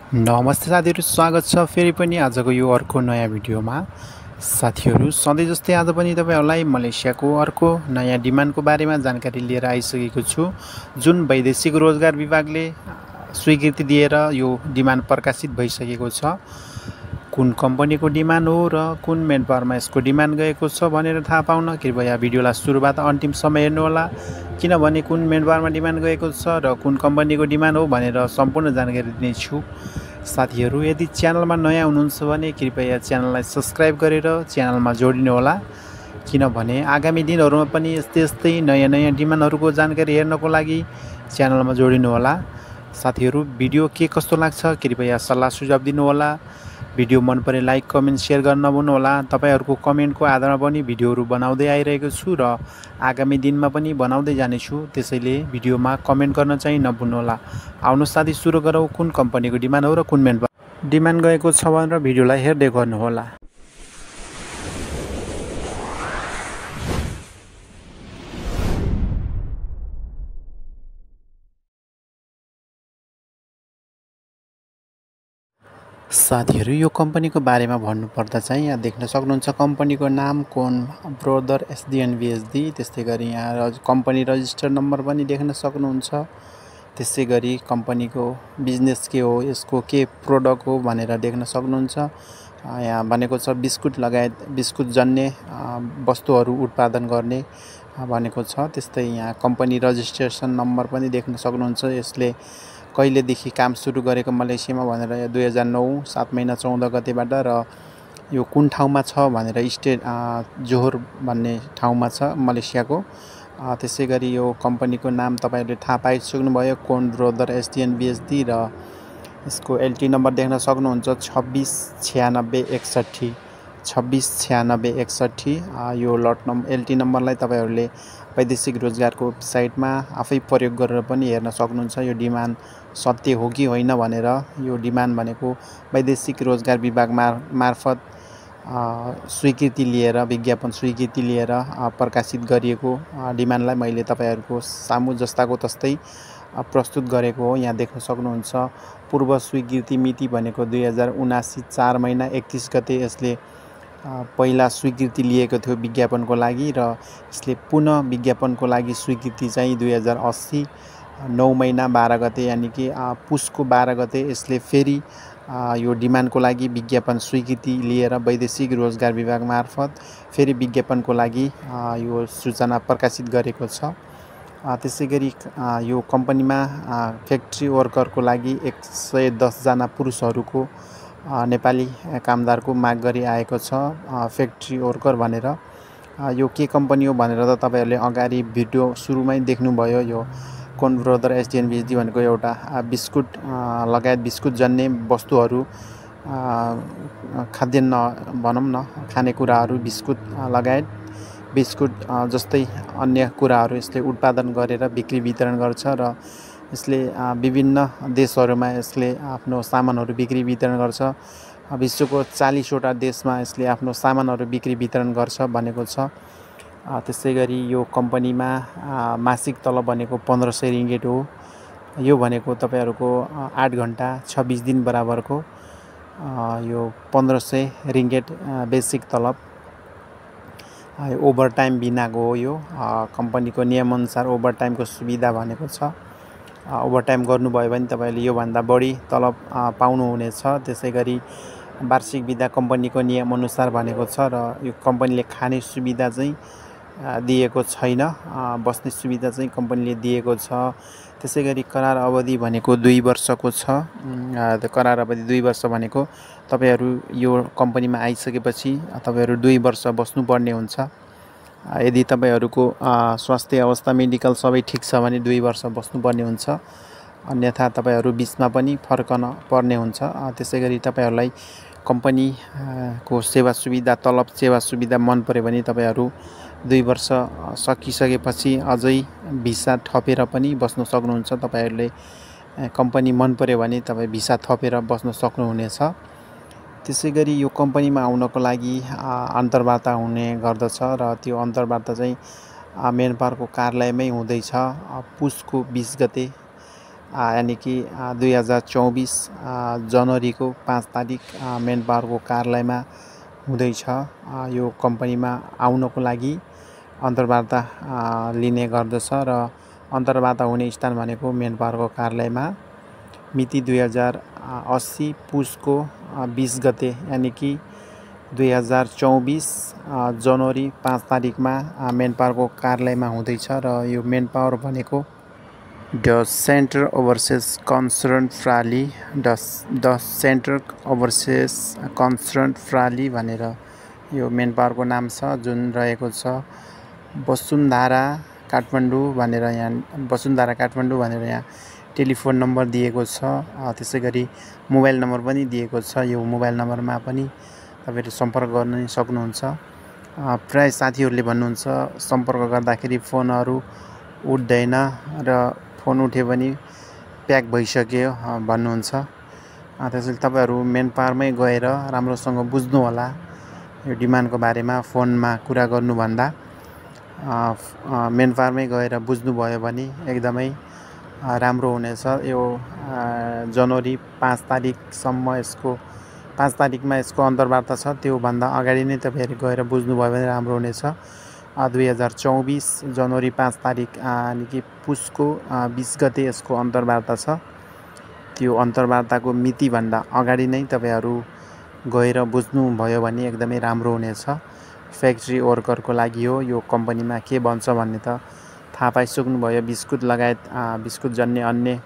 नमस्ते साथीहरु, स्वागत छ फेरि पनि आजको यो अर्को नयाँ भिडियोमा। साथीहरु, सधैँ जस्तै आज पनि तपाईहरुलाई मलेसियाको अर्को नयाँ डिमान्डको बारेमा जानकारी लिएर आइसकेको छु। जुन वैदेशिक रोजगार विभागले स्वीकृति दिएर यो डिमान्ड प्रकाशित भइसकेको छ। कुन कम्पनीको डिमान्ड हो र कुन मेन पावरमा यसको डिमान्ड गएको छ भनेर थाहा पाउन कृपया भिडियोलाई सुरुबाट अन्तिमसम्म हेर्नुहोला, किनभने कुन मेन पावरमा डिमान्ड गएको छ र कुन कम्पनीको डिमान्ड हो भनेर सम्पूर्ण जानकारी दिनेछु। साथीहरु, यदि च्यानलमा नयाँ हुनुहुन्छ भने कृपया च्यानललाई सब्स्क्राइब गरेर च्यानलमा जोडिनुहोला, किनभने आगामी दिनहरुमा पनि यस्तै नयाँ डिमान्डहरुको जानकारी हेर्नको लागि च्यानलमा जोडिनुहोला। साथीहरु, भिडियो के कस्तो लाग्छ कृपया सल्लाह सुझाव दिनुहोला। भिडियो मन परे लाइक, कमेन्ट, शेयर गर्न नभुल्नुहोला। तपाईहरुको कमेन्टको आधारमा पनि भिडियोहरु बनाउँदै आइरहेको छु र आगामी दिनमा पनि बनाउँदै जानेछु, त्यसैले भिडियोमा कमेन्ट गर्न चाहिँ नभुल्नुहोला। आउनुहोस् साथी, सुरु गरौँ। कुन कम्पनीको डिमान्ड हो र कुन मेन डिमान्ड गएको छ भनेर भिडियोलाई हेर्दै गर्नुहोला। साथीहरु, यो कम्पनीको बारेमा भन्नुपर्दा चाहिँ यहाँ देख्न सक्नुहुन्छ कम्पनीको नाम कोन brother.sdn.Bhd। त्यस्तै गरी यहाँ कम्पनी रजिस्टर नम्बर पनि देख्न सक्नुहुन्छ। त्यसै गरी कम्पनीको बिजनेस के हो, यसको के प्रोडक्ट हो भनेर देख्न सक्नुहुन्छ। यहाँ भनेको छ बिस्कुट लगायत बिस्कुट जन्य वस्तुहरू उत्पादन गर्ने भनेको छ। त्यस्तै यहाँ कम्पनी रजिस्ट्रेसन नम्बर पनि देख्न सक्नुहुन्छ। यसले कहिलेदेखि काम सुरु गरेको मलेसियामा भनेर 2009 7 महिना 14 गतेबाट र यो कुन ठाउँमा छ भनेर स्टेट जोहोर भन्ने ठाउँमा छ मलेसियाको। त्यसै गरी यो कम्पनीको नाम तपाईहरुले थाहा पाइसक्नुभयो, कोन brother.sdn.Bhd, र यसको एलटी नम्बर देख्न सक्नुहुन्छ 269661 269661। यो लट नम्बर एलटी नम्बरलाई तपाईहरुले वैदेशिक रोजगारको वेबसाइटमा आफै प्रयोग गरेर पनि हेर्न सक्नुहुन्छ। यो डिमान्ड सत्य हो कि होइन भनेर। यो डिमान्ड भनेको वैदेशिक रोजगार विभाग मार्फत स्वीकृति लिएर, विज्ञापन स्वीकृति लिएर प्रकाशित गरिएको डिमान्डलाई मैले तपाईहरुको सामु जस्ताको तस्तै प्रस्तुत गरेको हो। यहाँ देख्न सक्नुहुन्छ पूर्व स्वीकृति मिति भनेको 2079 4 महिना 31 गते यसले पहिला स्वीकृति लिएको थियो विज्ञापनको लागि, र यसले पुनः विज्ञापनको लागि स्वीकृति चाहिँ 2080 9 महिना 12 गते यानि कि पुसको 12 गते यसले फेरि यो डिमान्डको लागि विज्ञापन स्वीकृति लिएर वैदेशिक रोजगार विभाग मार्फत फेरि विज्ञापनको लागि यो सूचना प्रकाशित गरेको छ। त्यसै गरी यो कम्पनीमा फ्याक्ट्री वर्करको लागि 110 जना पुरुषहरूको नेपाली कामदारको माग गरी आएको छ फ्याक्ट्री वर्कर भनेर। यो के कम्पनी हो भनेर त तपाईहरुले अगाडि भिडियो सुरुमै देख्नुभयो। यो कोन brother.sdn.Bhd भनेको एउटा बिस्कुट लगायत बिस्कुट जन्य वस्तुहरू, खाद्यान्न भनौँ न, खानेकुराहरू, बिस्कुट लगायत बिस्कुट जस्तै अन्य कुराहरू यसले उत्पादन गरेर बिक्री वितरण गर्छ र यसले विभिन्न देशहरूमा यसले आफ्नो सामानहरू बिक्री वितरण गर्छ। विश्वको 40 वटा देशमा यसले आफ्नो सामानहरू बिक्री वितरण गर्छ भनेको छ। त्यसै गरी यो कम्पनीमा मासिक तलब भनेको 1500 रिङ्गेट हो। यो भनेको तपाईहरुको 8 घण्टा 26 दिन बराबरको यो 1500 रिङ्गेट बेसिक तलब ओभर टाइम बिनाको हो। यो कम्पनीको नियमअनुसार ओभर टाइमको सुविधा भनेको छ। ओभर टाइम गर्नुभयो भने तपाईले यो भन्दा बढी तलब पाउनुहुनेछ। त्यसै गरी वार्षिक बिदा कम्पनीको नियमअनुसार भनेको छ र यो कम्पनीले खाने सुविधा चाहिँ दिएको छैन, बस्ने सुविधा चाहिँ कम्पनीले दिएको छ। त्यसै गरी करार अवधि भनेको 2 वर्षको छ। करार अवधि 2 वर्ष भनेको तपाईहरु यो कम्पनीमा आइसकेपछि तपाईहरु 2 वर्ष बस्नुपर्ने हुन्छ। यदि तपाईहरुको स्वास्थ्य अवस्था मेडिकल सबै ठीक छ भने 2 वर्ष बस्नुपर्ने हुन्छ, अन्यथा तपाईहरु बीचमा पनि फर्कन पर्ने हुन्छ। त्यसै गरी तपाईहरुलाई कम्पनीको सेवा सुविधा, तलब सेवा सुविधा मन पर्यो भने तपाईहरु 2 वर्ष सकिसकेपछि अझै भिसा थपेर पनि बस्न सक्नुहुन्छ। तपाईहरुले कम्पनी मन पर्यो भने तपाई भिसा थपेर बस्न सक्नुहुनेछ। त्यसै गरी यो कम्पनीमा आउनको लागि अन्तर्वार्ता हुने गर्दछ र त्यो अन्तर्वार्ता चाहिँ मेन पावरको कार्यालयमै हुँदैछ। पुसको 20 गते यानि कि 2024 जनवरीको 5 तारिक मेन पावरको कार्यालयमा हुँदैछ। यो कम्पनीमा आउनको लागि अन्तर्वार्ता लिने गर्दछ र अन्तर्वार्ता हुने स्थान भनेको मेन पावरको कार्यालयमा मिति 2080 पुसको 20 गते यानि कि 2024 जनवरी 5 तारिकमा मेन पावरको कार्यालयमा हुँदैछ र यो मेन पावर भनेको द सेन्टर ओभरसेस कन्सर्न फ्राली द सेन्टर ओभरसेस कन्सर्न फ्राली भनेर यो मेन पावरको नाम छ, जुन रहेको छ वसुन्धरा काठमाडौँ भनेर यहाँ टेलिफोन नम्बर दिएको छ। त्यसै गरी मोबाइल नम्बर पनि दिएको छ। यो मोबाइल नम्बरमा पनि तपाईहरु सम्पर्क गर्न सक्नुहुन्छ। प्राय साथीहरूले भन्नुहुन्छ सम्पर्क गर्दाखेरि फोनहरू उठ्दैन र फोन उठ्यो भने प्याक भइसक्यो भन्नुहुन्छ। त्यसैले तपाईहरु मेन पावरमै गएर राम्रोसँग बुझ्नु होला। यो डिमान्डको बारेमा फोनमा कुरा गर्नुभन्दा मेन पावरमै गएर बुझ्नुभयो भने एकदमै राम्रो हुनेछ। यो जनवरी 5 तारिकसम्म 5 तारिकमा यसको अन्तर्वार्ता छ। त्योभन्दा अगाडि नै तपाईहरु गएर बुझ्नुभयो भने राम्रो हुनेछ। 2024 जनवरी 5 तारिक यानि कि पुसको 20 गते यसको अन्तर्वार्ता छ। त्यो अन्तर्वार्ताको मितिभन्दा अगाडि नै तपाईहरु गएर बुझ्नुभयो भने एकदमै राम्रो हुनेछ। फ्याक्ट्री वर्करको लागि हो। यो कम्पनीमा के बन्छ भन्ने त थाहा पाइसक्नुभयो। बिस्कुट लगायत बिस्कुट जन्य अन्य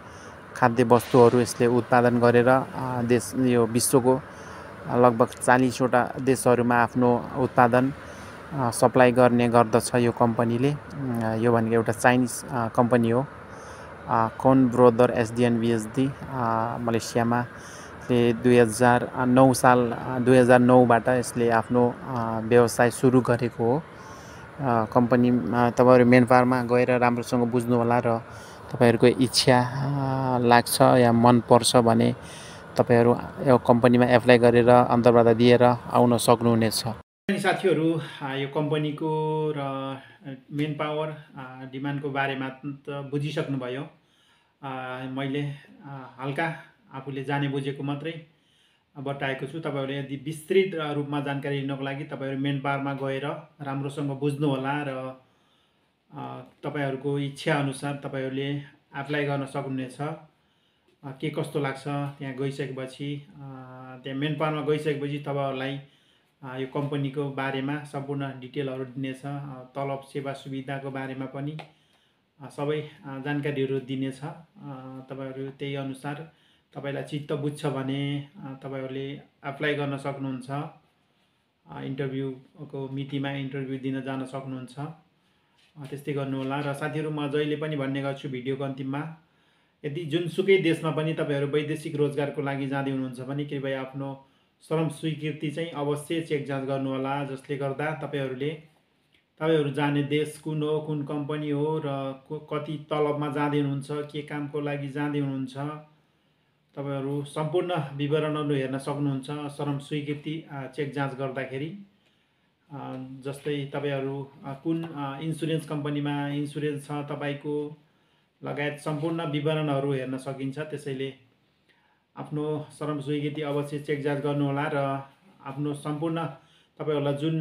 खाद्य वस्तुहरू यसले उत्पादन गरेर यो विश्वको लगभग 40 वटा देशहरूमा आफ्नो उत्पादन सप्लाई गर्ने गर्दछ यो कम्पनीले। यो भनेको एउटा चाइनिज कम्पनी हो। कोन brother.sdn.Bhd मलेसियामा 2009 बाट यसले आफ्नो व्यवसाय सुरु गरेको हो। कम्पनीमा तपाईहरु मेन पावरमा गएर राम्रोसँग बुझ्नु होला र तपाईहरुको इच्छा लाग्छ या मन पर्छ भने तपाईहरु यो कम्पनीमा एप्लाई गरेर अन्तर्वार्ता दिएर आउन सक्नुहुनेछ। साथीहरु, यो कम्पनीको र मेन पावर डिमान्डको बारेमा त बुझिसक्नुभयो। मैले हल्का आफूले जाने बुझेको मात्रै बताएको छु। तपाईहरुले यदि विस्तृत रूपमा जानकारी लिनको लागि तपाईहरु मेन पावरमा गएर राम्रोसँग बुझ्नु होला र तपाईहरुको इच्छा अनुसार तपाईहरुले एप्लाई गर्न सक्नुहुनेछ। के कस्तो लाग्छ त्यहाँ गइसकेपछि, त्यहाँ मेन पावरमा गइसकेपछि तपाईहरुलाई यो कम्पनीको बारेमा सम्पूर्ण डिटेलहरु दिनेछ। तलब सेवा सुविधाको बारेमा पनि सबै जानकारीहरु दिनेछ। तपाईहरु त्यही अनुसार तपाईलाई चित्त बुझ्छ भने तपाईहरुले एप्लाई गर्न सक्नुहुन्छ। इन्टरभ्यूको मितिमा इन्टरभ्यू दिन जान सक्नुहुन्छ। त्यस्तै गर्नु होला। र साथीहरु, म जहिले पनि भन्ने गर्छु भिडियोको अन्तिममा, यदि जुनसुकै देशमा पनि तपाईहरु वैदेशिक रोजगारको लागि जाँदै हुनुहुन्छ भने कृपया आफ्नो श्रम स्वीकृति चाहिँ अवश्य चेक जाँच गर्नु होला। जसले गर्दा तपाईहरु जाने देश कुन हो, कुन कम्पनी हो र कति तलबमा जाँदै हुनुहुन्छ, के कामको लागि जाँदै हुनुहुन्छ, तपाईहरु सम्पूर्ण विवरणहरु हेर्न सक्नुहुन्छ श्रम स्वीकृति चेक जाँच गर्दाखेरि। जस्तै तपाईहरु कुन इन्स्योरेन्स कम्पनीमा इन्स्योरेन्स छ तपाईको लगायत सम्पूर्ण विवरणहरु हेर्न सकिन्छ। त्यसैले आफ्नो श्रम स्वीकृति अवश्य चेक जाँच गर्नु होला र आफ्नो सम्पूर्ण तपाईहरुलाई जुन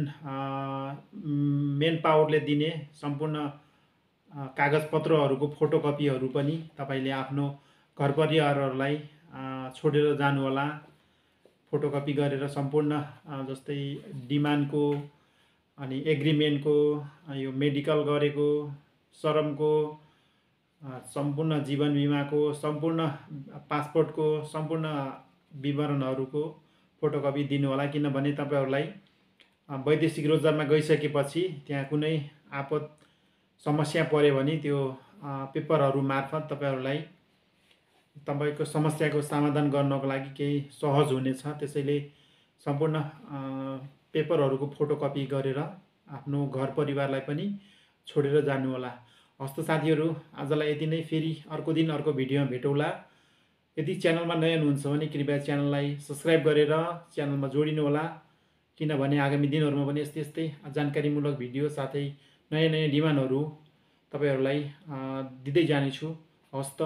मेन पावरले दिने सम्पूर्ण कागजपत्रहरुको फोटोकपीहरु पनि तपाईले आफ्नो घर परिवारहरुलाई छोडेर जानु होला। फोटोकपी गरेर सम्पूर्ण जस्तै डिमान्डको अनि एग्रिमेन्टको, यो मेडिकल गरेको, श्रमको, सम्पूर्ण जीवन बीमाको, सम्पूर्ण पासपोर्टको सम्पूर्ण विवरणहरुको फोटोकपी दिनु होला। किनभने तपाईहरुलाई वैदेशिक रोजगारमा गइसकेपछि त्यहाँ कुनै आपद समस्या पर्यो भने त्यो पेपरहरु मार्फत तपाईहरुलाई तपाईको समस्याको समाधान गर्नको लागि केही सहज हुनेछ। त्यसैले सम्पूर्ण पेपरहरुको फोटोकपी गरेर आफ्नो घर परिवारलाई पनि छोडेर जानु होला। हस्त साथीहरु, आजलाई यति नै। फेरि अर्को दिन अर्को भिडियोमा भेटौँला। यदि च्यानलमा नयाँ हुनुहुन्छ भने कृपया च्यानललाई सब्स्क्राइब गरेर च्यानलमा जोडिनु होला। किनभने आगामी दिनहरुमा पनि यस्तै जानकारीमूलक भिडियो साथै नयाँ डिमान्डहरु तपाईहरुलाई दिँदै जानेछु। हस्त।